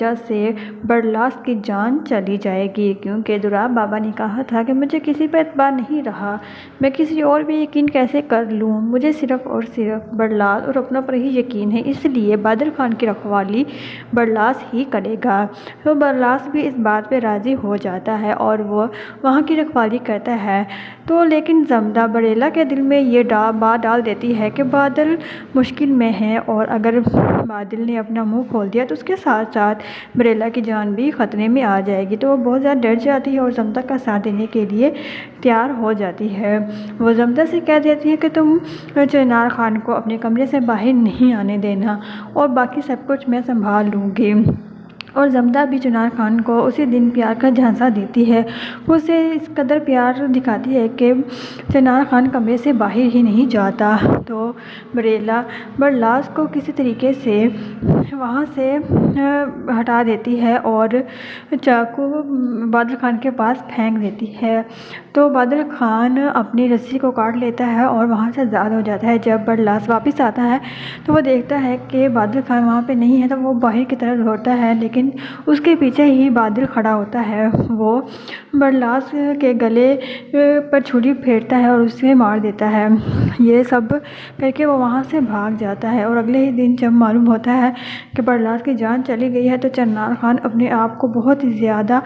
وجہ سے برلاس کی جان چلی جائے گی، کیونکہ دولاب بابا نے کہا تھا کہ مجھے کسی پر اعتبار نہیں رہا، میں کسی اور بھی یقین کیسے کر لوں، مجھے صرف اور صرف برلاس اور اپنوں پر ہی یقین ہے، اس لیے بہادر خان کی رکھوالی برلاس ہی کرے گا۔ تو برلاس بھی اس بات پہ راضی ہو جاتا ہے اور وہ وہاں کی رکھوالی کرتا ہے۔ تو لیکن زمدہ بریلہ کے دل میں یہ بات ڈال دیتی ہے کہ بادل مشکل میں ہے، اور اگر بادل نے اپنا منہ کھول دیا تو اس کے ساتھ ساتھ بریلہ کی جان بھی خطرے میں آ جائے گی۔ تو وہ بہت زیادہ ڈر جاتی ہے اور زمدہ کا ساتھ دینے کے لیے تیار ہو جاتی ہے۔ وہ زمدہ سے کہہ دیتی ہے کہ تم چنار خان کو اپنے کمرے سے باہر نہیں آنے دینا اور باقی سب کچھ میں سنبھال لوں گی۔ اور زمدہ بھی چنار خان کو اسی دن پیار کا جھانسا دیتی ہے، وہ اسے اس قدر پیار دکھاتی ہے کہ چنار خان کمرے سے باہر ہی نہیں جاتا۔ تو بریلہ برلاس کو کسی طریقے سے وہاں سے ہٹا دیتی ہے اور چاقو بہادر خان کے پاس پھینک دیتی ہے۔ تو بہادر خان اپنی رسی کو کاٹ لیتا ہے اور وہاں سے آزاد ہو جاتا ہے۔ جب برلاس واپس آتا ہے تو وہ دیکھتا ہے کہ بہادر خان وہاں پہ نہیں ہے، تو وہ باہر کی طرف دوڑتا ہے، لیکن اس کے پیچھے ہی بہادر کھڑا ہوتا ہے۔ وہ برلاس کے گلے پر چھری پھیرتا ہے اور اسے مار دیتا ہے۔ یہ سب کر کے وہ وہاں سے بھاگ جاتا ہے، اور اگلے ہی دن جب معلوم ہوتا ہے کہ برلاس کی جان چلی گئی ہے تو چنار خان اپنے آپ کو بہت زیادہ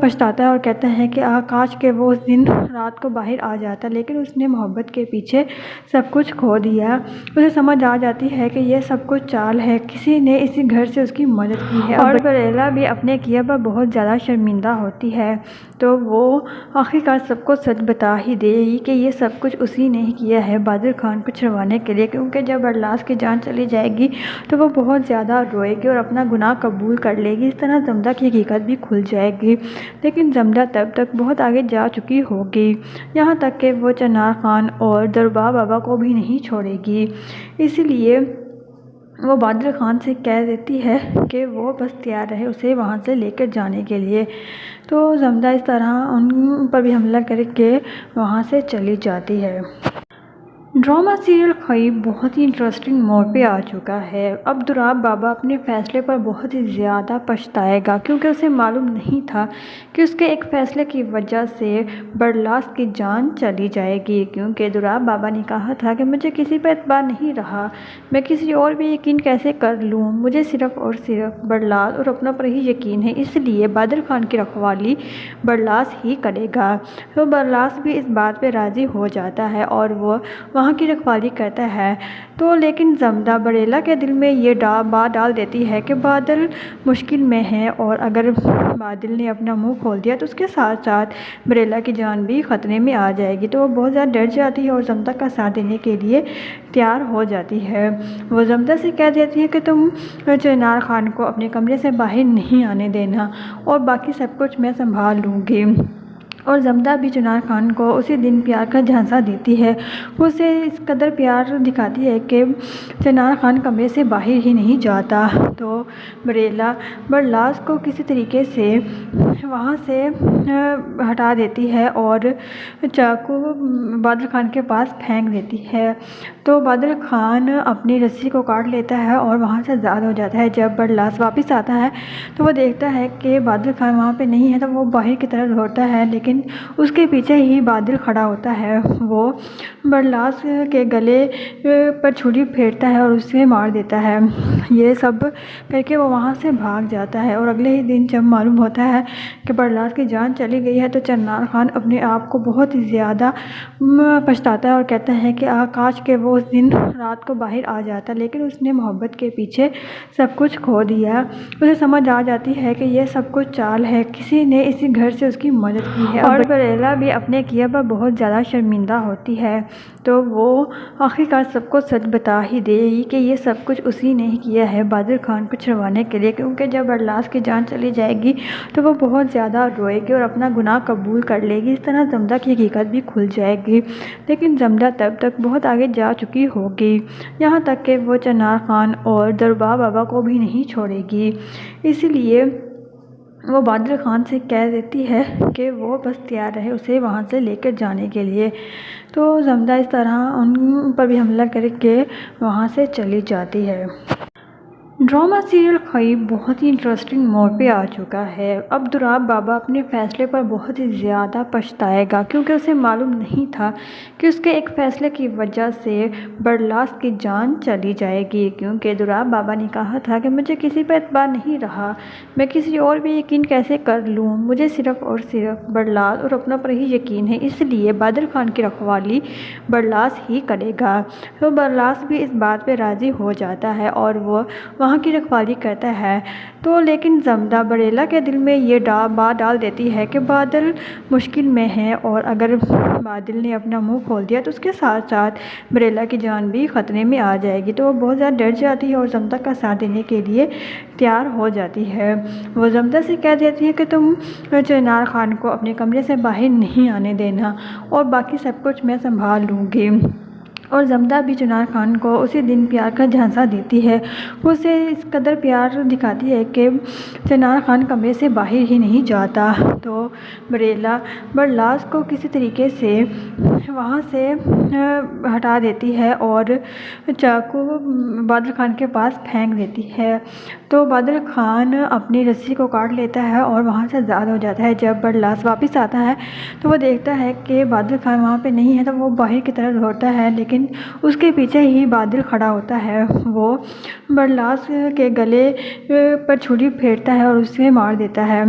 پچھتاتا ہے اور کہتا ہے کہ کاش کہ وہ اس دن رات کو باہر آ جاتا، لیکن اس نے محبت کے پیچھے سب کچھ کھو دیا۔ اسے سمجھ آ جاتی ہے کہ یہ سب کچھ چال ہے، کسی نے اسی گھر سے اس کی مدد کی ہے، اور بریلہ بھی اپنے کیے پر بہت زیادہ شرمندہ ہوتی ہے۔ تو وہ آخرکار سب کو سچ بتا ہی دے گی کہ یہ سب کچھ اسی نے ہی کیا ہے بہادر خان کو چھڑوانے کے لیے، کیونکہ جب برلاس کی جان چلی جائے گی تو وہ بہت زیادہ روئے گی اور اپنا گناہ قبول کر لے گی۔ اس طرح زمدہ کی حقیقت بھی کھل جائے گی، لیکن زمدہ تب تک بہت آگے جا چکی ہوگی، یہاں تک کہ وہ چنار خان اور دولاب بابا کو بھی نہیں چھوڑے گی۔ اس لیے وہ بہادر خان سے کہہ دیتی ہے کہ وہ بس تیار رہے اسے وہاں سے لے کر جانے کے لیے۔ تو زمدہ اس طرح ان پر بھی حملہ کر کے وہاں سے چلی جاتی ہے۔ ڈرامہ سیریل خیب بہت ہی انٹرسٹنگ موڑ پہ آ چکا ہے۔ اب دولاب بابا اپنے فیصلے پر بہت ہی زیادہ پچھتائے گا، کیونکہ اسے معلوم نہیں تھا کہ اس کے ایک فیصلے کی وجہ سے برلاس کی جان چلی جائے گی، کیونکہ دولاب بابا نے کہا تھا کہ مجھے کسی پر اعتبار نہیں رہا، میں کسی اور بھی یقین کیسے کر لوں، مجھے صرف اور صرف برلاس اور اپنوں پر ہی یقین ہے، اس لیے بہادر خان کی رکھوالی برلاس ہی کرے گا۔ تو برلاس بھی اس بات پہ راضی ہو جاتا ہے اور وہ وہاں کی رکھوالی کرتا ہے۔ تو لیکن زمدہ بریلہ کے دل میں یہ بات ڈال دیتی ہے کہ بادل مشکل میں ہے، اور اگر بادل نے اپنا منہ کھول دیا تو اس کے ساتھ ساتھ بریلہ کی جان بھی خطرے میں آ جائے گی۔ تو وہ بہت زیادہ ڈر جاتی ہے اور زمدہ کا ساتھ دینے کے لیے تیار ہو جاتی ہے۔ وہ زمدہ سے کہہ دیتی ہے کہ تم چنار خان کو اپنے کمرے سے باہر نہیں آنے دینا اور باقی سب کچھ میں سنبھال لوں گی۔ اور زمدہ بھی چنار خان کو اسی دن پیار کا جھانسا دیتی ہے، وہ اسے اس قدر پیار دکھاتی ہے کہ چنار خان کمرے سے باہر ہی نہیں جاتا۔ تو بریلہ برلاس کو کسی طریقے سے وہاں سے ہٹا دیتی ہے اور چاقو بہادر خان کے پاس پھینک دیتی ہے۔ تو بہادر خان اپنی رسی کو کاٹ لیتا ہے اور وہاں سے آزاد ہو جاتا ہے۔ جب برلاس واپس آتا ہے تو وہ دیکھتا ہے کہ بہادر خان وہاں پہ نہیں ہے، تو وہ باہر کی طرف دوڑتا ہے، لیکن اس کے پیچھے ہی بہادر کھڑا ہوتا ہے۔ وہ برلاس کے گلے پر چھری پھیرتا ہے اور اسے مار دیتا ہے۔ یہ سب کر کے وہ وہاں سے بھاگ جاتا ہے، اور اگلے ہی دن جب معلوم ہوتا ہے کہ برلاس کی جان چلی گئی ہے تو چنار خان اپنے آپ کو بہت زیادہ پچھتاتا ہے اور کہتا ہے کہ کاش کہ وہ اس دن رات کو باہر آ جاتا، لیکن اس نے محبت کے پیچھے سب کچھ کھو دیا۔ اسے سمجھ آ جاتی ہے کہ یہ سب کچھ چال ہے، کسی نے اسی گھر سے اس کی مدد کی ہے، اور بریلہ بھی اپنے کیے پر بہت زیادہ شرمندہ ہوتی ہے۔ تو وہ آخرکار سب کو سچ بتا ہی دے گی کہ یہ سب کچھ اسی نے ہی کیا ہے بہادر خان کو چھڑوانے کے لیے، کیونکہ جب برلاس کی جان چلی جائے گی تو وہ بہت زیادہ روئے گی اور اپنا گناہ قبول کر لے گی۔ اس طرح زمدہ کی حقیقت بھی کھل جائے گی، لیکن زمدہ تب تک بہت آگے جا چکی ہوگی، یہاں تک کہ وہ چنار خان اور دولاب بابا کو بھی نہیں چھوڑے گی۔ اس لیے وہ بہادر خان سے کہہ دیتی ہے کہ وہ بس تیار رہے اسے وہاں سے لے کر جانے کے لیے۔ تو زمدہ اس طرح ان پر بھی حملہ کر کے وہاں سے چلی جاتی ہے۔ ڈرامہ سیریل خیب بہت ہی انٹرسٹنگ موڑ پہ آ چکا ہے۔ اب دولاب بابا اپنے فیصلے پر بہت ہی زیادہ پچھتائے گا، کیونکہ اسے معلوم نہیں تھا کہ اس کے ایک فیصلے کی وجہ سے برلاس کی جان چلی جائے گی، کیونکہ دولاب بابا نے کہا تھا کہ مجھے کسی پر اعتبار نہیں رہا، میں کسی اور بھی یقین کیسے کر لوں، مجھے صرف اور صرف برلاس اور اپنا پر ہی یقین ہے، اس لیے بادل خان کی رکھوالی برلاس ہی کرے گا۔ تو برلاس بھی اس بات پہ راضی ہو جاتا ہے اور وہ وہاں کی رکھوالی کرتا ہے۔ تو لیکن زمدہ بریلہ کے دل میں یہ بات ڈال دیتی ہے کہ بادل مشکل میں ہے، اور اگر بادل نے اپنا منہ کھول دیا تو اس کے ساتھ ساتھ بریلہ کی جان بھی خطرے میں آ جائے گی۔ تو وہ بہت زیادہ ڈر جاتی ہے اور زمدہ کا ساتھ دینے کے لیے تیار ہو جاتی ہے۔ وہ زمدہ سے کہہ دیتی ہے کہ تم چنار خان کو اپنے کمرے سے باہر نہیں آنے دینا، اور باقی سب کچھ میں سنبھال لوں گی۔ اور زمدہ بھی چنار خان کو اسی دن پیار کا جھانسا دیتی ہے۔ وہ اسے اس قدر پیار دکھاتی ہے کہ چنار خان کمرے سے باہر ہی نہیں جاتا۔ تو بریلہ برلاس کو کسی طریقے سے وہاں سے ہٹا دیتی ہے اور چاقو بادل خان کے پاس پھینک دیتی ہے۔ تو بادل خان اپنی رسی کو کاٹ لیتا ہے اور وہاں سے آزاد ہو جاتا ہے۔ جب برلاس واپس آتا ہے تو وہ دیکھتا ہے کہ بادل خان وہاں پہ نہیں ہے، تو وہ باہر کی طرف دوڑتا ہے، لیکن اس کے پیچھے ہی بادل کھڑا ہوتا ہے۔ وہ برلاس کے گلے پر چھری پھیرتا ہے اور اسے مار دیتا ہے۔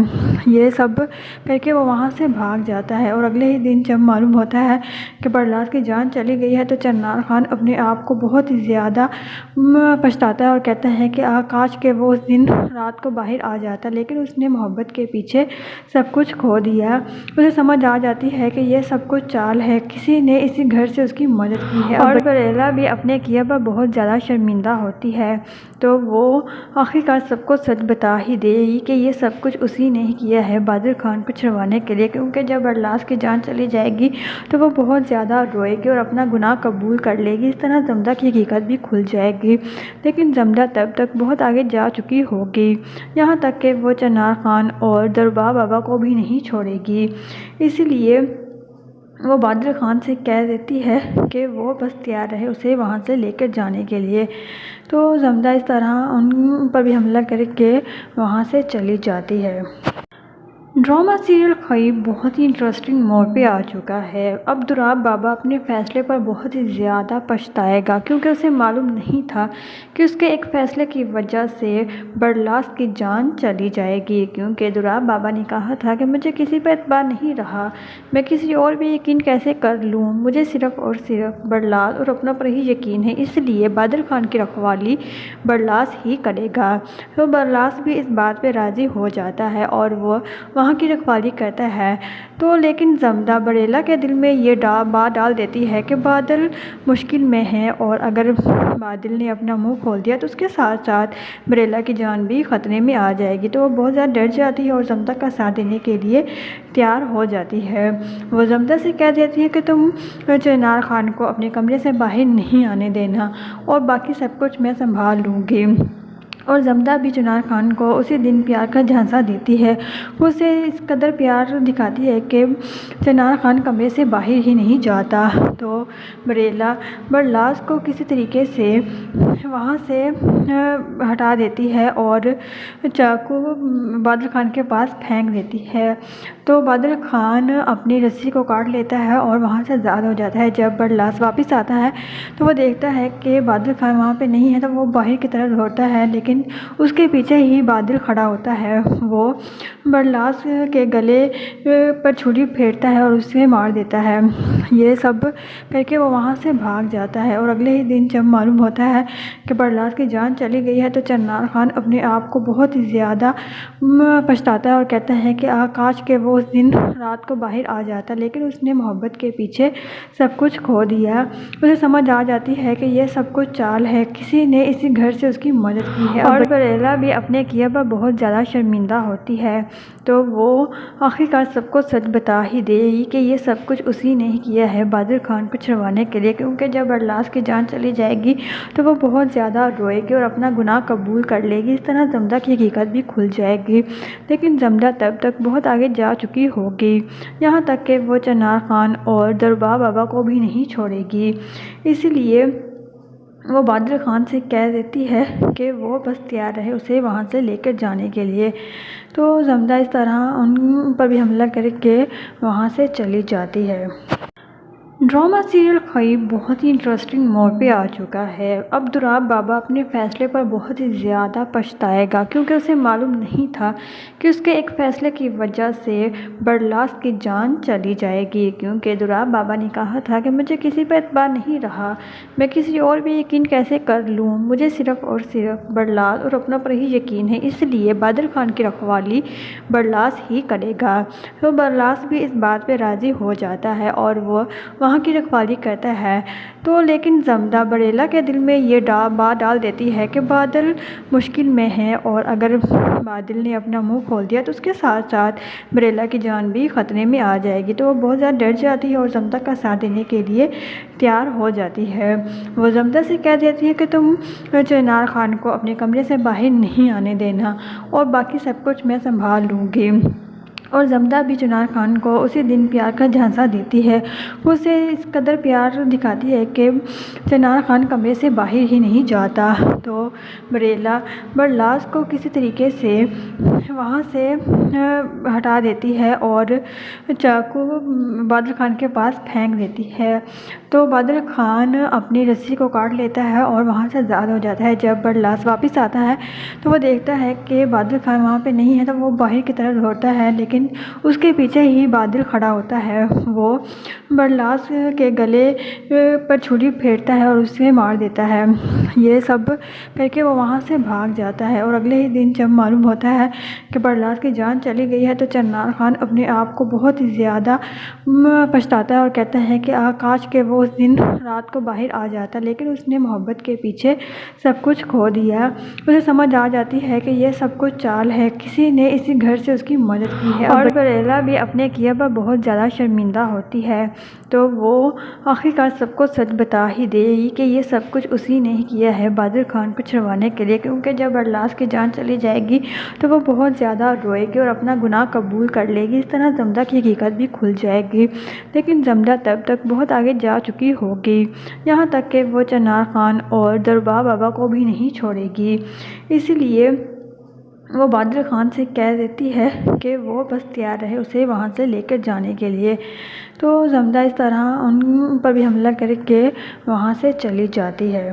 یہ سب کر کے وہ وہاں سے بھاگ جاتا ہے، اور اگلے ہی دن جب معلوم ہوتا ہے کہ برلاس کی جان چلی گئی ہے تو چنار خان اپنے آپ کو بہت ہی زیادہ پچھتاتا ہے اور کہتا ہے کہ کاش کہ وہ اس دن رات کو باہر آ جاتا، لیکن اس نے محبت کے پیچھے سب کچھ کھو دیا۔ اسے سمجھ آ جاتی ہے کہ یہ سب کچھ چال ہے، کسی نے اسی گھر سے اس کی مدد کی ہے، اور بریلہ بھی اپنے کیے پر بہت زیادہ شرمندہ ہوتی ہے۔ تو وہ آخرکار سب کو سچ بتا ہی دے گی کہ یہ سب کچھ اسی نے ہی کیا ہے بادل خان کو چھڑوانے کے لیے، کیونکہ جب برلاس کی جان چلی جائے گی تو وہ بہت زیادہ روئے گی اور اپنا گناہ قبول کر لے گی۔ اس طرح زمدہ کی حقیقت بھی کھل جائے گی، لیکن زمدہ تب تک بہت آگے جا چکی ہوگی، یہاں تک کہ وہ چنار خان اور دولاب بابا کو بھی نہیں چھوڑے گی۔ اس لیے وہ بادل خان سے کہہ دیتی ہے کہ وہ بس تیار رہے اسے وہاں سے لے کر جانے کے لیے۔ تو زمدہ اس طرح ان پر بھی حملہ کر کے وہاں سے چلی جاتی ہے۔ ڈرامہ سیریل خیب بہت ہی انٹرسٹنگ موڑ پہ آ چکا ہے۔ اب دولاب بابا اپنے فیصلے پر بہت ہی زیادہ پچھتائے گا، کیونکہ اسے معلوم نہیں تھا کہ اس کے ایک فیصلے کی وجہ سے برلاس کی جان چلی جائے گی، کیونکہ دولاب بابا نے کہا تھا کہ مجھے کسی پر اعتبار نہیں رہا، میں کسی اور بھی یقین کیسے کر لوں، مجھے صرف اور صرف برلاس اور اپنا پر ہی یقین ہے، اس لیے بادل خان کی رکھوالی برلاس ہی کرے گا۔ تو برلاس بھی اس بات پہ راضی ہو جاتا ہے اور وہ وہاں کی رکھوالی کرتا ہے۔ تو لیکن زمدہ بریلہ کے دل میں یہ بات ڈال دیتی ہے کہ بادل مشکل میں ہے، اور اگر بادل نے اپنا منہ کھول دیا تو اس کے ساتھ ساتھ بریلہ کی جان بھی خطرے میں آ جائے گی۔ تو وہ بہت زیادہ ڈر جاتی ہے اور زمدہ کا ساتھ دینے کے لیے تیار ہو جاتی ہے۔ وہ زمدہ سے کہہ دیتی ہے کہ تم چنار خان کو اپنے کمرے سے باہر نہیں آنے دینا، اور باقی سب کچھ میں سنبھال لوں گی۔ اور زمدہ بھی چنار خان کو اسی دن پیار کا جھانسا دیتی ہے۔ وہ اسے اس قدر پیار دکھاتی ہے کہ چنار خان کمرے سے باہر ہی نہیں جاتا۔ تو بریلہ برلاس کو کسی طریقے سے وہاں سے ہٹا دیتی ہے اور چاقو بادل خان کے پاس پھینک دیتی ہے۔ تو بادل خان اپنی رسی کو کاٹ لیتا ہے اور وہاں سے آزاد ہو جاتا ہے۔ جب برلاس واپس آتا ہے تو وہ دیکھتا ہے کہ بادل خان وہاں پہ نہیں ہے، تو وہ باہر کی طرف دوڑتا ہے، لیکن اس کے پیچھے ہی بادل کھڑا ہوتا ہے۔ وہ برلاس کے گلے پر چھری پھیرتا ہے اور اسے مار دیتا ہے۔ یہ سب کر کے وہ وہاں سے بھاگ جاتا ہے، اور اگلے ہی دن جب معلوم ہوتا ہے کہ برلاس کی جان چلی گئی ہے تو چنار خان اپنے آپ کو بہت ہی زیادہ پچھتاتا ہے اور کہتا ہے کہ کاش کہ وہ اس دن رات کو باہر آ جاتا، لیکن اس نے محبت کے پیچھے سب کچھ کھو دیا۔ اسے سمجھ آ جاتی ہے کہ یہ سب کچھ چال ہے، کسی نے اسی گھر سے اس کی مدد کی ہے، اور بریلہ بھی اپنے کیے پر بہت زیادہ شرمندہ ہوتی ہے۔ تو وہ آخرکار سب کو سچ بتا ہی دے گی کہ یہ سب کچھ اسی نے ہی کیا ہے بادل خان کو چھڑوانے کے لیے، کیونکہ جب برلاس کی جان چلی جائے گی تو وہ بہت زیادہ روئے گی اور اپنا گناہ قبول کر لے گی۔ اس طرح زمدہ کی حقیقت بھی کھل جائے گی، لیکن زمدہ تب تک بہت آگے جا چکی ہوگی، یہاں تک کہ وہ چنار خان اور دولاب بابا کو بھی نہیں چھوڑے گی۔ اس لیے وہ بادل خان سے کہہ دیتی ہے کہ وہ بس تیار رہے اسے وہاں سے لے کر جانے کے لیے۔ تو زمدہ اس طرح ان پر بھی حملہ کر کے وہاں سے چلی جاتی ہے۔ ڈرامہ سیریل خیب بہت ہی انٹرسٹنگ موڑ پہ آ چکا ہے۔ اب دولاب بابا اپنے فیصلے پر بہت ہی زیادہ پچھتائے گا، کیونکہ اسے معلوم نہیں تھا کہ اس کے ایک فیصلے کی وجہ سے برلاس کی جان چلی جائے گی، کیونکہ دولاب بابا نے کہا تھا کہ مجھے کسی پر اعتبار نہیں رہا، میں کسی اور بھی یقین کیسے کر لوں، مجھے صرف اور صرف برلاس اور اپنا پر ہی یقین ہے، اس لیے بادل خان کی رکھوالی برلاس ہی کرے گا۔ تو برلاس بھی اس بات پہ راضی ہو جاتا ہے اور وہ وہاں کی رکھوالی کرتا ہے۔ تو لیکن زمدہ بریلا کے دل میں یہ بات ڈال دیتی ہے کہ بادل مشکل میں ہے، اور اگر بادل نے اپنا منہ کھول دیا تو اس کے ساتھ ساتھ بریلا کی جان بھی خطرے میں آ جائے گی۔ تو وہ بہت زیادہ ڈر جاتی ہے اور زمدہ کا ساتھ دینے کے لیے تیار ہو جاتی ہے۔ وہ زمدہ سے کہہ دیتی ہے کہ تم چنار خان کو اپنے کمرے سے باہر نہیں آنے دینا، اور باقی سب کچھ میں سنبھال لوں گی۔ اور زمدہ بھی چنار خان کو اسی دن پیار کا جھانسا دیتی ہے۔ وہ اسے اس قدر پیار دکھاتی ہے کہ چنار خان کمرے سے باہر ہی نہیں جاتا۔ تو بریلا برلاس کو کسی طریقے سے وہاں سے ہٹا دیتی ہے اور چاقو بادل خان کے پاس پھینک دیتی ہے۔ تو بادل خان اپنی رسی کو کاٹ لیتا ہے اور وہاں سے آزاد ہو جاتا ہے۔ جب برلاس واپس آتا ہے تو وہ دیکھتا ہے کہ بادل خان وہاں پہ نہیں ہے، تو وہ باہر کی طرف دوڑتا ہے، لیکن اس کے پیچھے ہی بادل کھڑا ہوتا ہے۔ وہ برلاس کے گلے پر چھری پھیرتا ہے اور اسے مار دیتا ہے۔ یہ سب کر کے وہ وہاں سے بھاگ جاتا ہے، اور اگلے ہی دن جب معلوم ہوتا ہے کہ برلاس کی جان چلی گئی ہے تو چنار خان اپنے آپ کو بہت ہی زیادہ پچھتاتا ہے اور کہتا ہے کہ کاش کہ وہ اس دن رات کو باہر آ جاتا، لیکن اس نے محبت کے پیچھے سب کچھ کھو دیا۔ اسے سمجھ آ جاتی ہے کہ یہ سب کچھ چال ہے، کسی نے اسی گھر سے اس کی مدد کی ہے، اور بریلا بھی اپنے کیے پر بہت زیادہ شرمندہ ہوتی ہے۔ تو وہ آخرکار سب کو سچ بتا ہی دے گی کہ یہ سب کچھ اسی نے ہی کیا ہے بادل خان کو چھڑوانے کے لیے، کیونکہ جب برلاس کی جان چلی جائے گی تو وہ بہت زیادہ روئے گی اور اپنا گناہ قبول کر لے گی۔ اس طرح زمدہ کی حقیقت بھی کھل جائے گی، لیکن زمدہ تب تک بہت آگے جا چکی ہوگی، یہاں تک کہ وہ چنار خان اور دولاب بابا کو بھی نہیں چھوڑے گی۔ اس لیے وہ بادل خان سے کہہ دیتی ہے کہ وہ بس تیار رہے اسے وہاں سے لے کر جانے کے لیے۔ تو زمدہ اس طرح ان پر بھی حملہ کر کے وہاں سے چلی جاتی ہے۔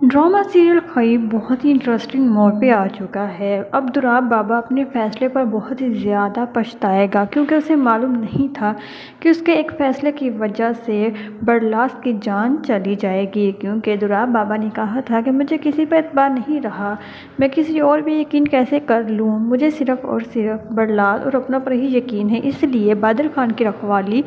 ڈرامہ سیریل خیب بہت ہی انٹرسٹنگ موڑ پہ آ چکا ہے۔ اب دولاب بابا اپنے فیصلے پر بہت ہی زیادہ پچھتائے گا، کیونکہ اسے معلوم نہیں تھا کہ اس کے ایک فیصلے کی وجہ سے برلاس کی جان چلی جائے گی، کیونکہ دولاب بابا نے کہا تھا کہ مجھے کسی پر اعتبار نہیں رہا، میں کسی اور بھی یقین کیسے کر لوں، مجھے صرف اور صرف برلاس اور اپنا پر ہی یقین ہے، اس لیے بادل خان کی رکھوالی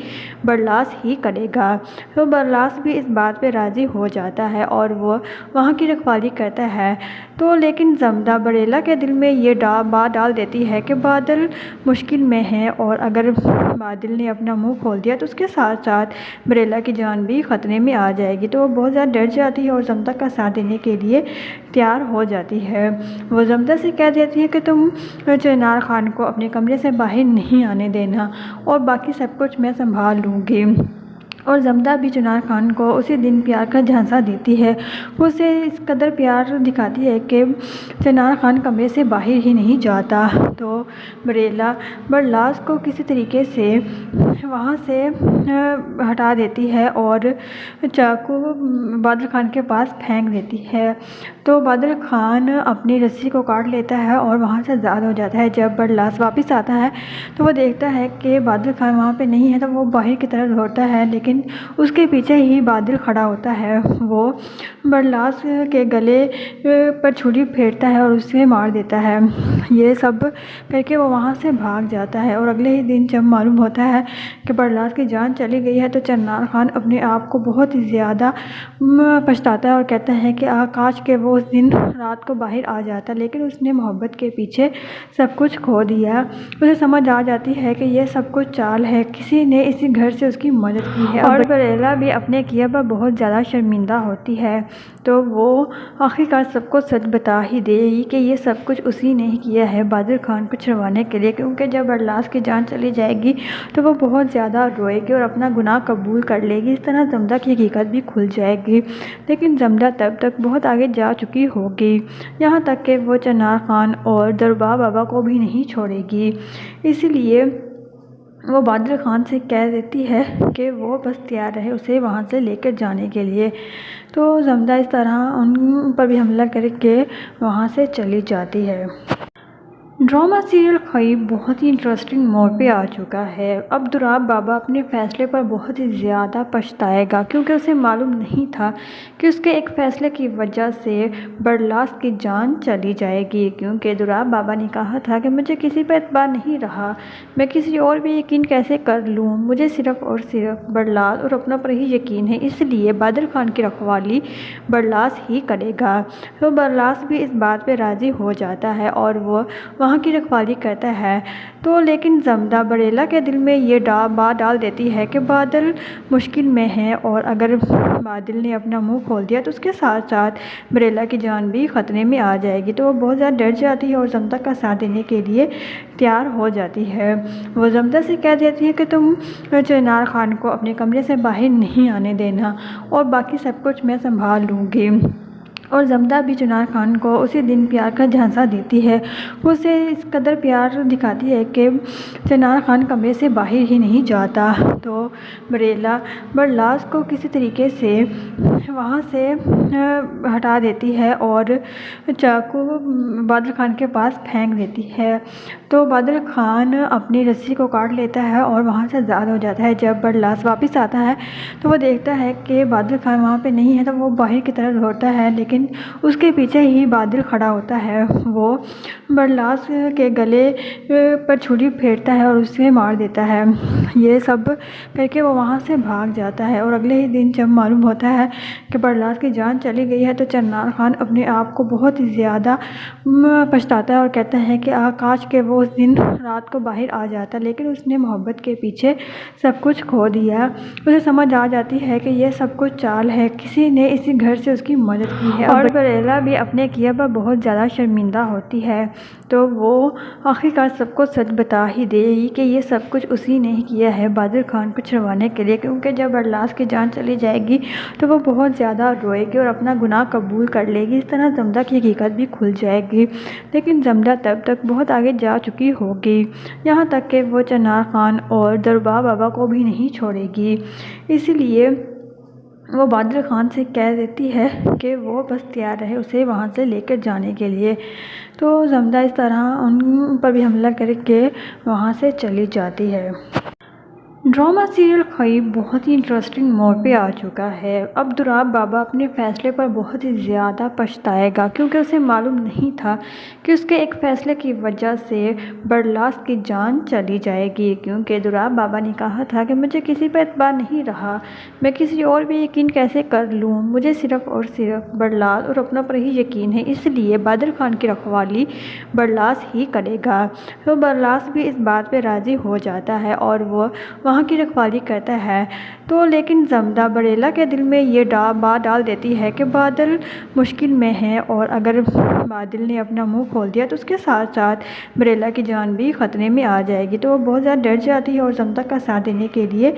برلاس ہی کرے گا۔ تو برلاس بھی اس بات پہ راضی ہو جاتا ہے اور وہ وہاں کی رکھوالی کرتا ہے۔ تو لیکن زمدہ بریلا کے دل میں یہ بات ڈال دیتی ہے کہ بادل مشکل میں ہے، اور اگر بادل نے اپنا منہ کھول دیا تو اس کے ساتھ ساتھ بریلا کی جان بھی خطرے میں آ جائے گی۔ تو وہ بہت زیادہ ڈر جاتی ہے اور زمدہ کا ساتھ دینے کے لیے تیار ہو جاتی ہے۔ وہ زمدہ سے کہہ دیتی ہے کہ تم چنار خان کو اپنے کمرے سے باہر نہیں آنے دینا، اور باقی سب کچھ میں سنبھال لوں گی۔ اور زمدہ بھی چنار خان کو اسی دن پیار کا جھانسا دیتی ہے۔ وہ اسے اس قدر پیار دکھاتی ہے کہ چنار خان کمرے سے باہر ہی نہیں جاتا۔ تو بریلا برلاس کو کسی طریقے سے وہاں سے ہٹا دیتی ہے اور چاقو بادل خان کے پاس پھینک دیتی ہے۔ تو بادل خان اپنی رسی کو کاٹ لیتا ہے اور وہاں سے آزاد ہو جاتا ہے۔ جب برلاس واپس آتا ہے تو وہ دیکھتا ہے کہ بادل خان وہاں پہ نہیں ہے، تو وہ باہر کی طرف دوڑتا ہے، لیکن اس کے پیچھے ہی بادل کھڑا ہوتا ہے۔ وہ برلاس کے گلے پر چھری پھیرتا ہے اور اسے مار دیتا ہے۔ یہ سب کر کے وہ وہاں سے بھاگ جاتا ہے، اور اگلے ہی دن جب معلوم ہوتا ہے کہ برلاس کی جان چلی گئی ہے تو چنار خان اپنے آپ کو بہت ہی زیادہ پچھتاتا ہے اور کہتا ہے کہ کاش کہ وہ اس دن رات کو باہر آ جاتا، لیکن اس نے محبت کے پیچھے سب کچھ کھو دیا۔ اسے سمجھ آ جاتی ہے کہ یہ سب کچھ چال ہے، کسی نے اسی گھر سے اس کی مدد کی ہے۔ ہے اور بریلا بھی اپنے کیا پر بہت زیادہ شرمندہ ہوتی ہے، تو وہ آخرکار سب کو سچ بتا ہی دے گی کہ یہ سب کچھ اسی نے ہی کیا ہے بہادر خان کو چھڑوانے کے لیے، کیونکہ جب برلاس کی جان چلی جائے گی تو وہ بہت زیادہ روئے گی اور اپنا گناہ قبول کر لے گی۔ اس طرح زمدہ کی حقیقت بھی کھل جائے گی، لیکن زمدہ تب تک بہت آگے جا چکی ہوگی، یہاں تک کہ وہ چنار خان اور دربار بابا کو بھی نہیں چھوڑے گی۔ اسی لیے وہ بہادر خان سے کہہ دیتی ہے کہ وہ بس تیار رہے اسے وہاں سے لے کر جانے کے لیے، تو زمدہ اس طرح ان پر بھی حملہ کر کے وہاں سے چلی جاتی ہے۔ ڈرامہ سیریل خیب بہت ہی انٹرسٹنگ موڑ پہ آ چکا ہے۔ اب دولاب بابا اپنے فیصلے پر بہت ہی زیادہ پچھتائے گا، کیونکہ اسے معلوم نہیں تھا کہ اس کے ایک فیصلے کی وجہ سے برلاس کی جان چلی جائے گی، کیونکہ دولاب بابا نے کہا تھا کہ مجھے کسی پر اعتبار نہیں رہا، میں کسی اور بھی یقین کیسے کر لوں، مجھے صرف اور صرف برلاس اور اپنا پر ہی یقین ہے، اس لیے بہادر خان کی رکھوالی برلاس ہی کرے گا۔ تو برلاس بھی اس بات پہ راضی ہو جاتا ہے اور وہ وہاں کی رکھوالی کرتا ہے، تو لیکن زمدہ بریلا کے دل میں یہ بات ڈال دیتی ہے کہ بادل مشکل میں ہے، اور اگر بادل نے اپنا منہ کھول دیا تو اس کے ساتھ ساتھ بریلا کی جان بھی خطرے میں آ جائے گی، تو وہ بہت زیادہ ڈر جاتی ہے اور زمدہ کا ساتھ دینے کے لیے تیار ہو جاتی ہے۔ وہ زمدہ سے کہہ دیتی ہے کہ تم چنار خان کو اپنے کمرے سے باہر نہیں آنے دینا اور باقی سب کچھ میں سنبھال لوں گی، اور زمدہ بھی چنار خان کو اسی دن پیار کا جھانسا دیتی ہے۔ وہ اسے اس قدر پیار دکھاتی ہے کہ چنار خان کمرے سے باہر ہی نہیں جاتا، تو بریلا برلاس کو کسی طریقے سے وہاں سے ہٹا دیتی ہے اور چاقو بہادر خان کے پاس پھینک دیتی ہے، تو بہادر خان اپنی رسی کو کاٹ لیتا ہے اور وہاں سے آزاد ہو جاتا ہے۔ جب برلاس واپس آتا ہے تو وہ دیکھتا ہے کہ بہادر خان وہاں پہ نہیں ہے، تو وہ باہر کی طرف دوڑتا ہے، لیکن اس کے پیچھے ہی بادل کھڑا ہوتا ہے۔ وہ برلاس کے گلے پر چھری پھیرتا ہے اور اسے مار دیتا ہے۔ یہ سب کر کے وہ وہاں سے بھاگ جاتا ہے، اور اگلے ہی دن جب معلوم ہوتا ہے کہ برلاس کی جان چلی گئی ہے تو چنار خان اپنے آپ کو بہت ہی زیادہ پچھتاتا ہے اور کہتا ہے کہ کاش کہ وہ اس دن رات کو باہر آ جاتا، لیکن اس نے محبت کے پیچھے سب کچھ کھو دیا۔ اسے سمجھ آ جاتی ہے کہ یہ سب کچھ چال ہے، کسی نے اسی گھر سے اس کی مدد کی ہے، اور بریلا بھی اپنے کیا پر بہت زیادہ شرمندہ ہوتی ہے، تو وہ آخرکار سب کو سچ بتا ہی دے گی کہ یہ سب کچھ اسی نے ہی کیا ہے بہادر خان کو چھڑوانے کے لیے، کیونکہ جب برلاس کی جان چلی جائے گی تو وہ بہت زیادہ روئے گی اور اپنا گناہ قبول کر لے گی۔ اس طرح زمدہ کی حقیقت بھی کھل جائے گی، لیکن زمدہ تب تک بہت آگے جا چکی ہوگی، یہاں تک کہ وہ چنار خان اور دربار بابا کو بھی نہیں چھوڑے گی۔ اسی لیے وہ بہادر خان سے کہہ دیتی ہے کہ وہ بس تیار رہے اسے وہاں سے لے کر جانے کے لیے، تو زمدہ اس طرح ان پر بھی حملہ کر کے وہاں سے چلی جاتی ہے۔ ڈرامہ سیریل خیب بہت ہی انٹرسٹنگ موڑ پہ آ چکا ہے۔ اب دولاب بابا اپنے فیصلے پر بہت ہی زیادہ پچھتائے گا، کیونکہ اسے معلوم نہیں تھا کہ اس کے ایک فیصلے کی وجہ سے برلاس کی جان چلی جائے گی، کیونکہ دولاب بابا نے کہا تھا کہ مجھے کسی پر اعتبار نہیں رہا، میں کسی اور بھی یقین کیسے کر لوں، مجھے صرف اور صرف برلاس اور اپنا پر ہی یقین ہے، اس لیے بہادر خان کی رکھوالی برلاس ہی کرے گا۔ تو برلاس بھی اس بات پہ راضی ہو جاتا ہے اور وہ وہاں کی رکھوالی کرتا ہے، تو لیکن زمدہ بریلا کے دل میں یہ بات ڈال دیتی ہے کہ بادل مشکل میں ہے، اور اگر بادل نے اپنا منہ کھول دیا تو اس کے ساتھ ساتھ بریلا کی جان بھی خطرے میں آ جائے گی، تو وہ بہت زیادہ ڈر جاتی ہے اور زمدہ کا ساتھ دینے کے لیے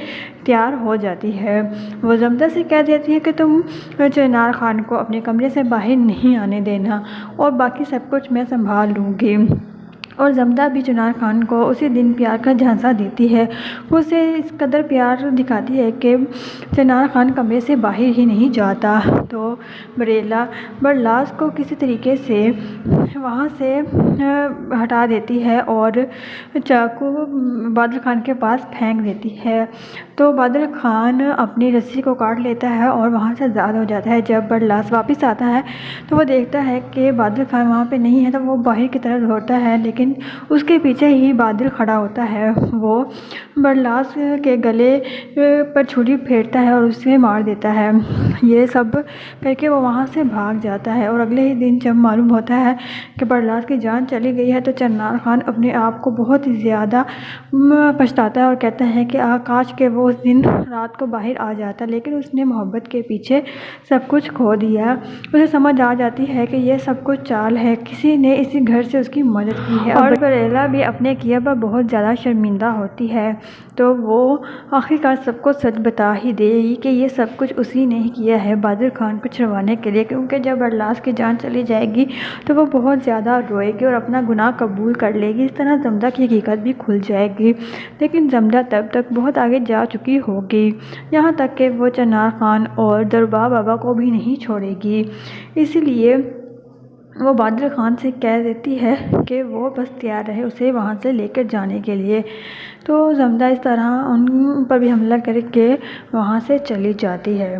تیار ہو جاتی ہے۔ وہ زمدہ سے کہہ دیتی ہے کہ تم چنار خان کو اپنے کمرے سے باہر نہیں آنے دینا اور باقی سب کچھ میں سنبھال لوں گی، اور زمدہ بھی چنار خان کو اسی دن پیار کا جھانسا دیتی ہے۔ وہ اسے اس قدر پیار دکھاتی ہے کہ چنار خان کمرے سے باہر ہی نہیں جاتا، تو بریلا برلاس کو کسی طریقے سے وہاں سے ہٹا دیتی ہے اور چاقو بہادر خان کے پاس پھینک دیتی ہے، تو بہادر خان اپنی رسی کو کاٹ لیتا ہے اور وہاں سے آزاد ہو جاتا ہے۔ جب برلاس واپس آتا ہے تو وہ دیکھتا ہے کہ بہادر خان وہاں پہ نہیں ہے، تو وہ باہر کی طرف دوڑتا ہے، لیکن لیکن اس کے پیچھے ہی بادل کھڑا ہوتا ہے۔ وہ برلاس کے گلے پر چھری پھیرتا ہے اور اسے مار دیتا ہے۔ یہ سب کر کے وہ وہاں سے بھاگ جاتا ہے، اور اگلے ہی دن جب معلوم ہوتا ہے کہ برلاس کی جان چلی گئی ہے تو چنار خان اپنے آپ کو بہت ہی زیادہ پچھتاتا ہے اور کہتا ہے کہ کاش کہ وہ اس دن رات کو باہر آ جاتا، لیکن اس نے محبت کے پیچھے سب کچھ کھو دیا۔ اسے سمجھ آ جاتی ہے کہ یہ سب کچھ چال ہے، کسی نے اسی گھر سے اس کی مدد کی ہے، اور بریلا بھی اپنے کیے پر بہت زیادہ شرمندہ ہوتی ہے۔ تو وہ آخرکار سب کو سچ بتا ہی دے گی کہ یہ سب کچھ اسی نے ہی کیا ہے بادل خان کو چھڑوانے کے لیے، کیونکہ جب برلاس کی جان چلی جائے گی تو وہ بہت زیادہ روئے گی اور اپنا گناہ قبول کر لے گی۔ اس طرح زمدہ کی حقیقت بھی کھل جائے گی، لیکن زمدہ تب تک بہت آگے جا چکی ہوگی، یہاں تک کہ وہ چنار خان اور دربا بابا کو بھی نہیں چھوڑے گی۔ اس لیے وہ بادل خان سے کہہ دیتی ہے کہ وہ بس تیار رہے اسے وہاں سے لے کر جانے کے لیے۔ تو زمدہ اس طرح ان پر بھی حملہ کر کے وہاں سے چلی جاتی ہے۔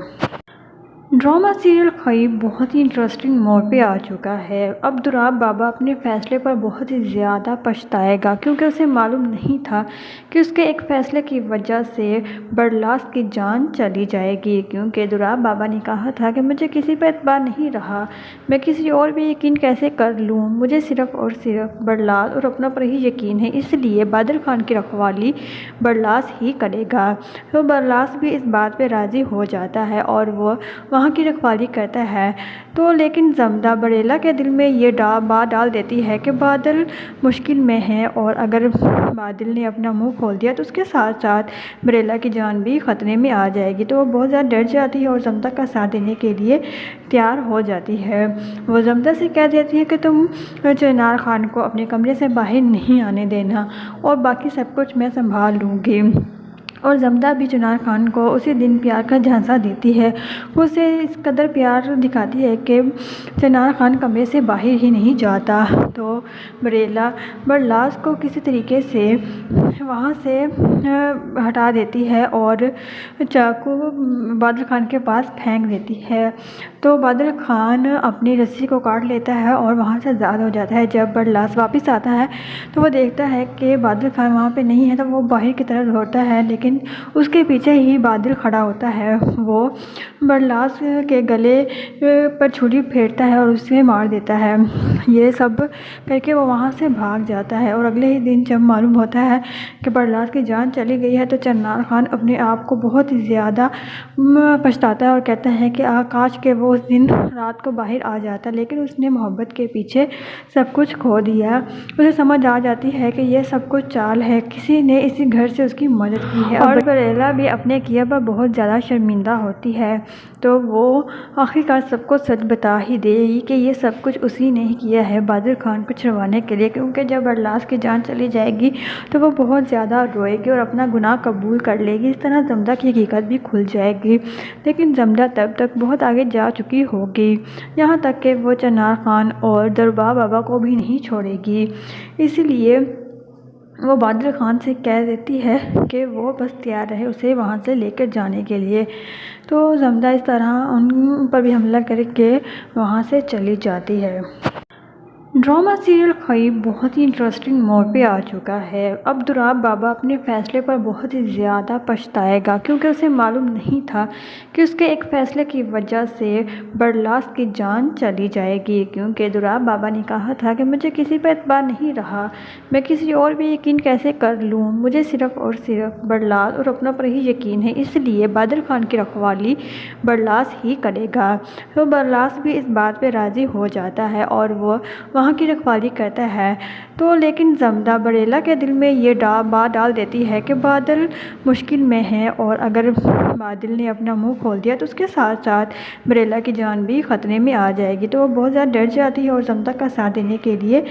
ڈرامہ سیریل خیب بہت ہی انٹرسٹنگ موڑ پہ آ چکا ہے۔ اب دولاب بابا اپنے فیصلے پر بہت ہی زیادہ پچھتائے گا، کیونکہ اسے معلوم نہیں تھا کہ اس کے ایک فیصلے کی وجہ سے برلاس کی جان چلی جائے گی، کیونکہ دولاب بابا نے کہا تھا کہ مجھے کسی پر اعتبار نہیں رہا، میں کسی اور بھی یقین کیسے کر لوں، مجھے صرف اور صرف برلاس اور اپنا پر ہی یقین ہے، اس لیے بادل خان کی رکھوالی برلاس ہی کرے گا۔ تو برلاس بھی اس بات پہ راضی ہو جاتا ہے اور وہ وہاں کی رکھوالی کرتا ہے۔ تو لیکن زمدہ بریلا کے دل میں یہ بات ڈال دیتی ہے کہ بادل مشکل میں ہے، اور اگر بادل نے اپنا منہ کھول دیا تو اس کے ساتھ ساتھ بریلا کی جان بھی خطرے میں آ جائے گی۔ تو وہ بہت زیادہ ڈر جاتی ہے اور زمدہ کا ساتھ دینے کے لیے تیار ہو جاتی ہے۔ وہ زمدہ سے کہہ دیتی ہے کہ تم چنار خان کو اپنے کمرے سے باہر نہیں آنے دینا، اور باقی سب کچھ میں سنبھال لوں گی۔ اور زمدہ بھی چنار خان کو اسی دن پیار کا جھانسا دیتی ہے، وہ اسے اس قدر پیار دکھاتی ہے کہ چنار خان کمرے سے باہر ہی نہیں جاتا۔ تو بریلا برلاس کو کسی طریقے سے وہاں سے ہٹا دیتی ہے اور چاقو بادل خان کے پاس پھینک دیتی ہے۔ تو بادل خان اپنی رسی کو کاٹ لیتا ہے اور وہاں سے آزاد ہو جاتا ہے۔ جب برلاس واپس آتا ہے تو وہ دیکھتا ہے کہ بادل خان وہاں پہ نہیں ہے، تو وہ باہر کی طرف دوڑتا ہے، لیکن اس کے پیچھے ہی بادل کھڑا ہوتا ہے۔ وہ برلاس کے گلے پر چھری پھیرتا ہے اور اسے مار دیتا ہے۔ یہ سب کر کے وہ وہاں سے بھاگ جاتا ہے، اور اگلے ہی دن جب معلوم ہوتا ہے کہ برلاس کی جان چلی گئی ہے تو چنار خان اپنے آپ کو بہت ہی زیادہ پچھتاتا ہے اور کہتا ہے کہ کاش کہ وہ اس دن رات کو باہر آ جاتا، لیکن اس نے محبت کے پیچھے سب کچھ کھو دیا۔ اسے سمجھ آ جاتی ہے کہ یہ سب کچھ چال ہے، کسی نے اسی گھر سے اس کی مدد کی ہے، اور بریلا بھی اپنے کیے پر بہت زیادہ شرمندہ ہوتی ہے۔ تو وہ آخرکار سب کو سچ بتا ہی دے گی کہ یہ سب کچھ اسی نے ہی کیا ہے بادل خان کو چھڑوانے کے لیے، کیونکہ جب برلاس کی جان چلی جائے گی تو وہ بہت زیادہ روئے گی اور اپنا گناہ قبول کر لے گی۔ اس طرح زمدہ کی حقیقت بھی کھل جائے گی، لیکن زمدہ تب تک بہت آگے جا چکی ہوگی، یہاں تک کہ وہ چنار خان اور دربا بابا کو بھی نہیں چھوڑے گی۔ اس لیے وہ بادل خان سے کہہ دیتی ہے کہ وہ بس تیار رہے اسے وہاں سے لے کر جانے کے لیے۔ تو زمدہ اس طرح ان پر بھی حملہ کر کے وہاں سے چلی جاتی ہے۔ ڈرامہ سیریل خیب بہت ہی انٹرسٹنگ موڑ پہ آ چکا ہے۔ اب دولاب بابا اپنے فیصلے پر بہت ہی زیادہ پچھتائے گا، کیونکہ اسے معلوم نہیں تھا کہ اس کے ایک فیصلے کی وجہ سے برلاس کی جان چلی جائے گی، کیونکہ دولاب بابا نے کہا تھا کہ مجھے کسی پر اعتبار نہیں رہا، میں کسی اور بھی یقین کیسے کر لوں، مجھے صرف اور صرف برلاس اور اپنا پر ہی یقین ہے، اس لیے بادل خان کی رکھوالی برلاس ہی کرے گا۔ تو برلاس بھی اس بات پہ راضی ہو جاتا ہے اور وہ وہاں کی رکھوالی کرتا ہے۔ تو لیکن زمدہ بریلا کے دل میں یہ بات ڈال دیتی ہے کہ بادل مشکل میں ہے، اور اگر بادل نے اپنا منہ کھول دیا تو اس کے ساتھ ساتھ بریلا کی جان بھی خطرے میں آ جائے گی۔ تو وہ بہت زیادہ ڈر جاتی ہے اور زمدہ کا ساتھ دینے کے لیے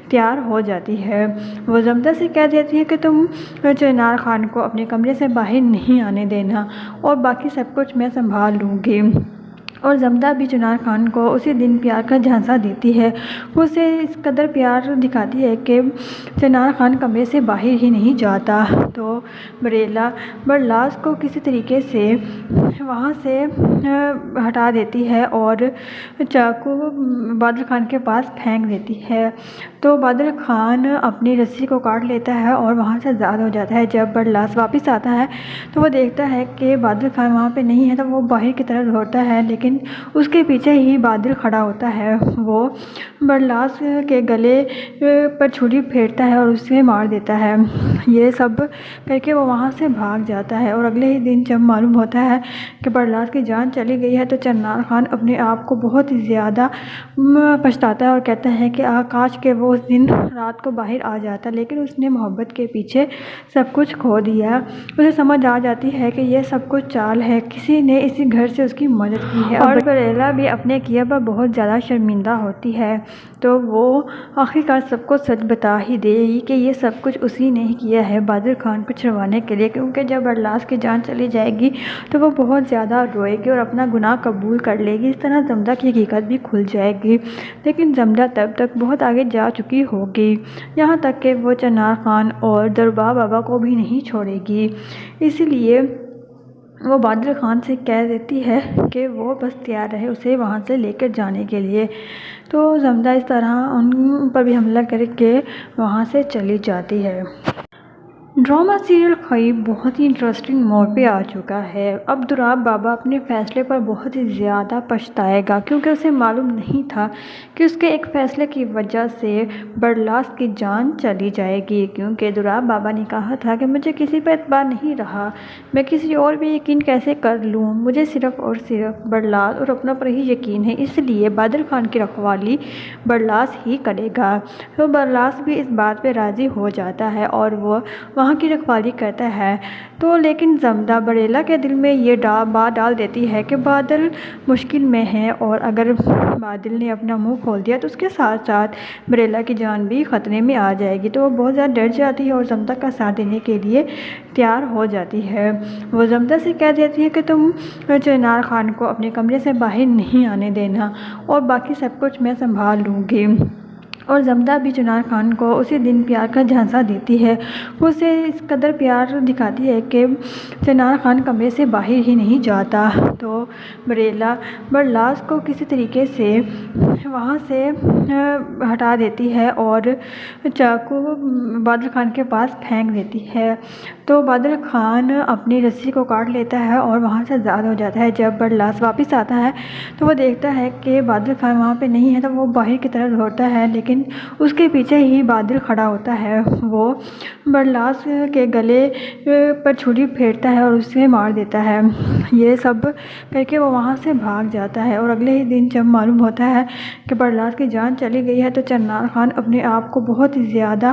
تیار ہو جاتی ہے۔ وہ زمدہ سے کہہ دیتی ہے کہ تم چنار خان کو اپنے کمرے سے باہر نہیں آنے دینا، اور باقی سب کچھ میں سنبھال لوں گی۔ اور زمدہ بھی چنار خان کو اسی دن پیار کا جھانسا دیتی ہے۔ وہ اسے اس قدر پیار دکھاتی ہے کہ چنار خان کمرے سے باہر ہی نہیں جاتا، تو بریلا برلاس کو کسی طریقے سے وہاں سے ہٹا دیتی ہے اور چاقو بادل خان کے پاس پھینک دیتی ہے۔ تو بادل خان اپنی رسی کو کاٹ لیتا ہے اور وہاں سے آزاد ہو جاتا ہے۔ جب برلاس واپس آتا ہے تو وہ دیکھتا ہے کہ بادل خان وہاں پہ نہیں ہے، تو وہ باہر کی طرف دوڑتا ہے، لیکن اس کے پیچھے ہی بادل کھڑا ہوتا ہے۔ وہ برلاس کے گلے پر چھری پھیرتا ہے اور اسے مار دیتا ہے۔ یہ سب کر کے وہ وہاں سے بھاگ جاتا ہے، اور اگلے ہی دن جب معلوم ہوتا ہے کہ برلاس کی جان چلی گئی ہے تو چنار خان اپنے آپ کو بہت ہی زیادہ پچھتاتا ہے اور کہتا ہے کہ کاش کہ وہ اس دن رات کو باہر آ جاتا، لیکن اس نے محبت کے پیچھے سب کچھ کھو دیا۔ اسے سمجھ آ جاتی ہے کہ یہ سب کچھ چال ہے، کسی نے اسی گھر سے اس کی مدد کی ہے، اور بریلا بھی اپنے کیے پر بہت زیادہ شرمندہ ہوتی ہے۔ تو وہ آخرکار سب کو سچ بتا ہی دے گی کہ یہ سب کچھ اسی نے ہی کیا ہے بادل خان کو چھڑوانے کے لیے، کیونکہ جب برلاس کی جان چلی جائے گی تو وہ بہت زیادہ روئے گی اور اپنا گناہ قبول کر لے گی۔ اس طرح زمدہ کی حقیقت بھی کھل جائے گی، لیکن زمدہ تب تک بہت آگے جا چکی ہوگی، یہاں تک کہ وہ چنار خان اور دربار بابا کو بھی نہیں چھوڑے گی۔ اس لیے وہ بادل خان سے کہہ دیتی ہے کہ وہ بس تیار رہے اسے وہاں سے لے کر جانے کے لیے۔ تو زمدہ اس طرح ان پر بھی حملہ کر کے وہاں سے چلی جاتی ہے۔ ڈرامہ سیریل خیب بہت ہی انٹرسٹنگ موڑ پہ آ چکا ہے۔ اب دراب بابا اپنے فیصلے پر بہت ہی زیادہ پچھتائے گا، کیونکہ اسے معلوم نہیں تھا کہ اس کے ایک فیصلے کی وجہ سے برلاس کی جان چلی جائے گی، کیونکہ دراب بابا نے کہا تھا کہ مجھے کسی پہ اعتبار نہیں رہا، میں کسی اور بھی یقین کیسے کر لوں، مجھے صرف اور صرف برلاس اور اپنا پر ہی یقین ہے، اس لیے بادل خان کی رکھوالی برلاس ہی کرے گا۔ تو برلاس بھی اس بات پہ راضی ہو جاتا ہے اور وہ وہاں کی رکھوالی کرتا ہے۔ تو لیکن زمدہ بریلا کے دل میں یہ بات ڈال دیتی ہے کہ بادل مشکل میں ہے، اور اگر بادل نے اپنا منہ کھول دیا تو اس کے ساتھ ساتھ بریلا کی جان بھی خطرے میں آ جائے گی۔ تو وہ بہت زیادہ ڈر جاتی ہے اور زمدہ کا ساتھ دینے کے لیے تیار ہو جاتی ہے۔ وہ زمدہ سے کہہ دیتی ہے کہ تم چنار خان کو اپنے کمرے سے باہر نہیں آنے دینا، اور باقی سب کچھ میں سنبھال لوں گی۔ اور زمدہ بھی چنار خان کو اسی دن پیار کا جھانسا دیتی ہے۔ وہ اسے اس قدر پیار دکھاتی ہے کہ چنار خان کمرے سے باہر ہی نہیں جاتا، تو بریلا برلاس کو کسی طریقے سے وہاں سے ہٹا دیتی ہے اور چاقو بادل خان کے پاس پھینک دیتی ہے۔ تو بادل خان اپنی رسی کو کاٹ لیتا ہے اور وہاں سے آزاد ہو جاتا ہے۔ جب برلاس واپس آتا ہے تو وہ دیکھتا ہے کہ بادل خان وہاں پہ نہیں ہے، تو وہ باہر کی طرف دوڑتا ہے، لیکن اس کے پیچھے ہی بادل کھڑا ہوتا ہے۔ وہ برلاس کے گلے پر چھری پھیرتا ہے اور اسے مار دیتا ہے۔ یہ سب کر کے وہ وہاں سے بھاگ جاتا ہے، اور اگلے ہی دن جب معلوم ہوتا ہے کہ برلاس کی جان چلی گئی ہے تو چنار خان اپنے آپ کو بہت ہی زیادہ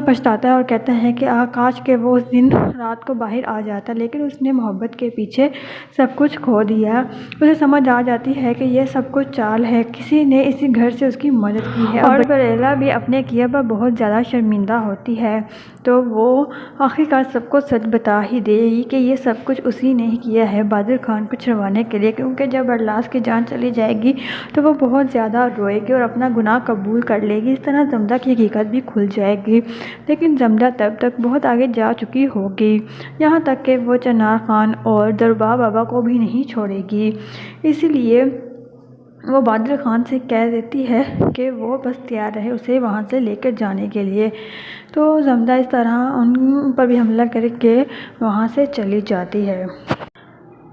پچھتاتا ہے اور کہتا ہے کہ کاش کہ وہ اس دن رات کو باہر آ جاتا، لیکن اس نے محبت کے پیچھے سب کچھ کھو دیا۔ اسے سمجھ آ جاتی ہے کہ یہ سب کچھ چال ہے، کسی نے اسی گھر سے اس کی مدد کی ہے، اور بریلا بھی اپنے کیے پر بہت زیادہ شرمندہ ہوتی ہے۔ تو وہ آخرکار سب کو سچ بتا ہی دے گی کہ یہ سب کچھ اسی نے ہی کیا ہے بادل خان کو چھڑوانے کے لیے، کیونکہ جب برلاس کی جان چلی جائے گی تو وہ بہت زیادہ روئے گی اور اپنا گناہ قبول کر لے گی۔ اس طرح زمدہ کی حقیقت بھی کھل جائے گی، لیکن زمدہ تب تک بہت آگے جا چکی ہوگی، یہاں تک کہ وہ چنار خان اور دربار بابا کو بھی نہیں چھوڑے گی۔ اس لیے وہ بادل خان سے کہہ دیتی ہے کہ وہ بس تیار رہے اسے وہاں سے لے کر جانے کے لیے۔ تو زمدہ اس طرح ان پر بھی حملہ کر کے وہاں سے چلی جاتی ہے۔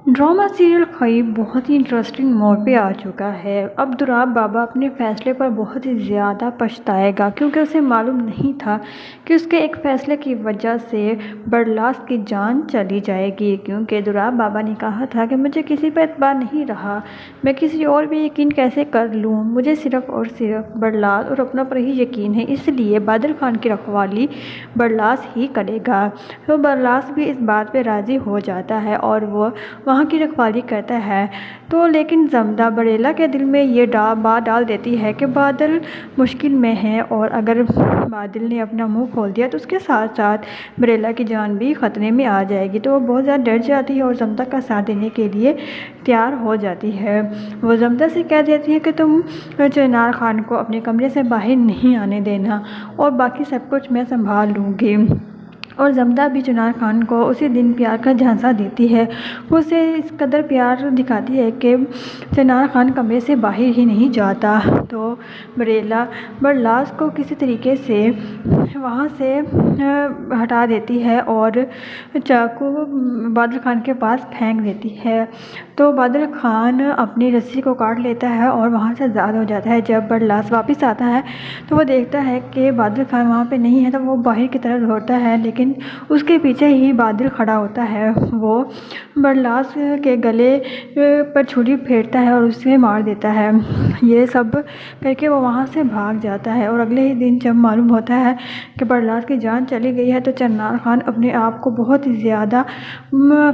ڈرامہ سیریل خیب بہت ہی انٹرسٹنگ موڑ پہ آ چکا ہے۔ اب دراب بابا اپنے فیصلے پر بہت ہی زیادہ پچھتائے گا، کیونکہ اسے معلوم نہیں تھا کہ اس کے ایک فیصلے کی وجہ سے برلاس کی جان چلی جائے گی، کیونکہ دراب بابا نے کہا تھا کہ مجھے کسی پہ اعتبار نہیں رہا، میں کسی اور بھی یقین کیسے کر لوں، مجھے صرف اور صرف برلاس اور اپنا پر ہی یقین ہے، اس لیے بادل خان کی رکھوالی برلاس ہی کرے گا۔ تو برلاس بھی اس بات پہ راضی ہو جاتا ہے اور وہ وہاں وہاں کی رکھوالی کرتا ہے تو لیکن زمدہ بریلہ کے دل میں یہ بات ڈال دیتی ہے کہ بادل مشکل میں ہے، اور اگر بادل نے اپنا منہ کھول دیا تو اس کے ساتھ ساتھ بریلہ کی جان بھی خطرے میں آ جائے گی۔ تو وہ بہت زیادہ ڈر جاتی ہے اور زمدہ کا ساتھ دینے کے لیے تیار ہو جاتی ہے۔ وہ زمدہ سے کہہ دیتی ہے کہ تم چنار خان کو اپنے کمرے سے باہر نہیں آنے دینا اور باقی سب کچھ میں سنبھال لوں گی۔ اور زمدہ بھی چنار خان کو اسی دن پیار کا جھانسا دیتی ہے۔ وہ اسے اس قدر پیار دکھاتی ہے کہ چنار خان کمرے سے باہر ہی نہیں جاتا۔ تو بریلہ برلاس کو کسی طریقے سے وہاں سے ہٹا دیتی ہے اور چاقو بادل خان کے پاس پھینک دیتی ہے۔ تو بادل خان اپنی رسی کو کاٹ لیتا ہے اور وہاں سے آزاد ہو جاتا ہے۔ جب برلاس واپس آتا ہے تو وہ دیکھتا ہے کہ بادل خان وہاں پہ نہیں ہے، تو وہ باہر کی طرف دوڑتا ہے، لیکن اس کے پیچھے ہی بادل کھڑا ہوتا ہے۔ وہ برلاس کے گلے پر چھری پھیرتا ہے اور اسے مار دیتا ہے۔ یہ سب کر کے وہ وہاں سے بھاگ جاتا ہے، اور اگلے ہی دن جب معلوم ہوتا ہے کہ برلاس کی جان چلی گئی ہے تو چنار خان اپنے آپ کو بہت ہی زیادہ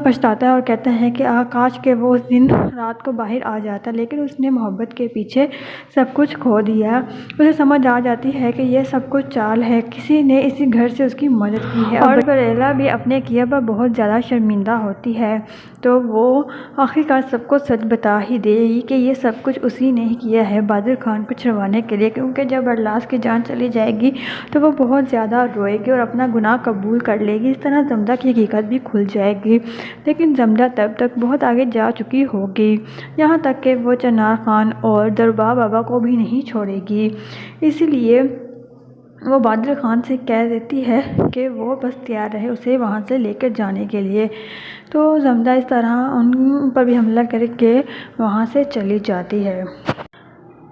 پچھتاتا ہے اور کہتا ہے کہ کاش کہ وہ اس دن رات کو باہر آ جاتا، لیکن اس نے محبت کے پیچھے سب کچھ کھو دیا۔ اسے سمجھ آ جاتی ہے کہ یہ سب کچھ چال ہے، کسی نے اسی گھر سے اس کی مدد کی ہے، اور بریلہ بھی اپنے کیے پر بہت زیادہ شرمندہ ہوتی ہے۔ تو وہ آخرکار سب کو سچ بتا ہی دے گی کہ یہ سب کچھ اسی نے ہی کیا ہے بادل خان کو چھڑوانے کے لیے، کیونکہ جب برلاس کی جان چلی جائے گی تو وہ بہت زیادہ روئے گی اور اپنا گناہ قبول کر لے گی۔ اس طرح زمدہ کی حقیقت بھی کھل جائے گی، لیکن زمدہ تب تک بہت آگے جا چکی ہوگی، یہاں تک کہ وہ چنار خان اور دربار بابا کو بھی نہیں چھوڑے گی۔ اس لیے وہ بادل خان سے کہہ دیتی ہے کہ وہ بس تیار رہے اسے وہاں سے لے کر جانے کے لیے۔ تو زمدہ اس طرح ان پر بھی حملہ کر کے وہاں سے چلی جاتی ہے۔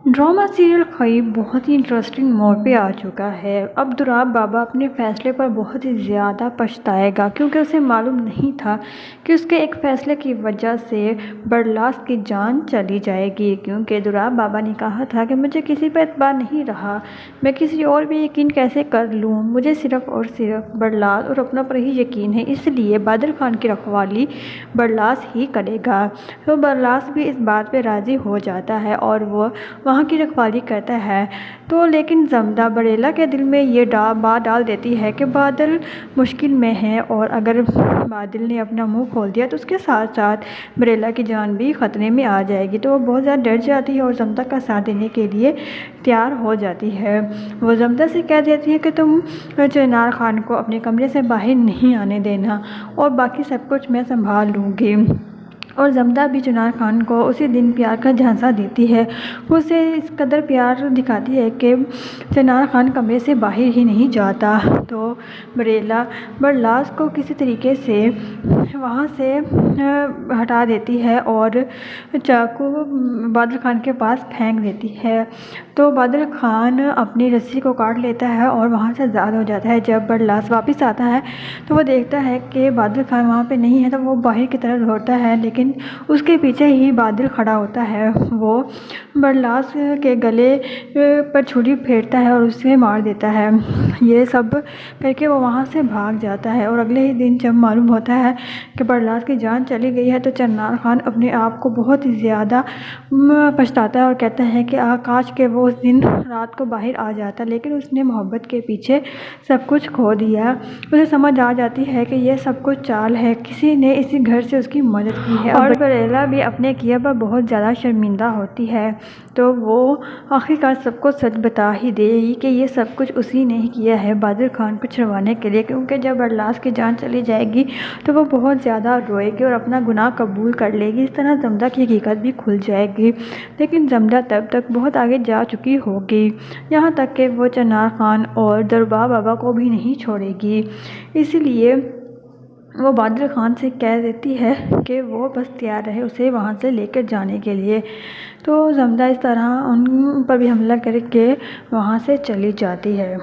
ڈرامہ سیریل خیب بہت ہی انٹرسٹنگ موڑ پہ آ چکا ہے۔ اب دراب بابا اپنے فیصلے پر بہت ہی زیادہ پچھتائے گا، کیونکہ اسے معلوم نہیں تھا کہ اس کے ایک فیصلے کی وجہ سے برلاس کی جان چلی جائے گی، کیونکہ دراب بابا نے کہا تھا کہ مجھے کسی پر اعتبار نہیں رہا، میں کسی اور بھی یقین کیسے کر لوں، مجھے صرف اور صرف برلاس اور اپنوں پر ہی یقین ہے، اس لیے بادل خان کی رکھوالی برلاس ہی کرے گا۔ تو برلاس بھی اس بات پہ راضی ہو جاتا ہے اور وہ وہاں کی رکھوالی کرتا ہے تو لیکن زمدہ بریلہ کے دل میں یہ بات ڈال دیتی ہے کہ بادل مشکل میں ہے، اور اگر بادل نے اپنا منہ کھول دیا تو اس کے ساتھ ساتھ بریلہ کی جان بھی خطرے میں آ جائے گی۔ تو وہ بہت زیادہ ڈر جاتی ہے اور زمدہ کا ساتھ دینے کے لیے تیار ہو جاتی ہے۔ وہ زمدہ سے کہہ دیتی ہے کہ تم چنار خان کو اپنے کمرے سے باہر نہیں آنے دینا اور باقی سب کچھ میں سنبھال لوں گی۔ اور زمدہ بھی چنار خان کو اسی دن پیار کا جھانسا دیتی ہے۔ وہ اسے اس قدر پیار دکھاتی ہے کہ چنار خان کمرے سے باہر ہی نہیں جاتا۔ تو بریلہ برلاس کو کسی طریقے سے وہاں سے ہٹا دیتی ہے اور چاقو بادل خان کے پاس پھینک دیتی ہے۔ تو بادل خان اپنی رسی کو کاٹ لیتا ہے اور وہاں سے آزاد ہو جاتا ہے۔ جب برلاس واپس آتا ہے تو وہ دیکھتا ہے کہ بادل خان وہاں پہ نہیں ہے، تو وہ باہر کی طرف دوڑتا ہے، لیکن اس کے پیچھے ہی بادل کھڑا ہوتا ہے۔ وہ برلاس کے گلے پر چھری پھیرتا ہے اور اسے مار دیتا ہے۔ یہ سب کر کے وہ وہاں سے بھاگ جاتا ہے، اور اگلے ہی دن جب معلوم ہوتا ہے کہ برلاس کی جان چلی گئی ہے تو چنار خان اپنے آپ کو بہت ہی زیادہ پچھتاتا ہے اور کہتا ہے کہ کاش کہ وہ اس دن رات کو باہر آ جاتا، لیکن اس نے محبت کے پیچھے سب کچھ کھو دیا۔ اسے سمجھ آ جاتی ہے کہ یہ سب کچھ چال ہے، کسی نے اسی گھر سے اس کی مدد کی ہے، اور بریلہ بھی اپنے کیے پر بہت زیادہ شرمندہ ہوتی ہے۔ تو وہ آخرکار سب کو سچ بتا ہی دے گی کہ یہ سب کچھ اسی نے ہی کیا ہے بادل خان کو چھڑوانے کے لیے، کیونکہ جب برلاس کی جان چلی جائے گی تو وہ بہت زیادہ روئے گی اور اپنا گناہ قبول کر لے گی۔ اس طرح زمدہ کی حقیقت بھی کھل جائے گی، لیکن زمدہ تب تک بہت آگے جا چکی ہوگی، یہاں تک کہ وہ چنار خان اور دربار بابا کو بھی نہیں چھوڑے گی۔ اس لیے وہ بادل خان سے کہہ دیتی ہے کہ وہ بس تیار رہے اسے وہاں سے لے کر جانے کے لیے۔ تو زمدہ اس طرح ان پر بھی حملہ کر کے وہاں سے چلی جاتی ہے۔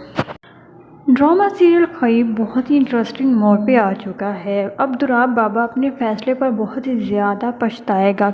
ڈرامہ سیریل خیب بہت ہی انٹرسٹنگ موڑ پہ آ چکا ہے۔ اب دراب بابا اپنے فیصلے پر بہت ہی زیادہ پچھتائے گا۔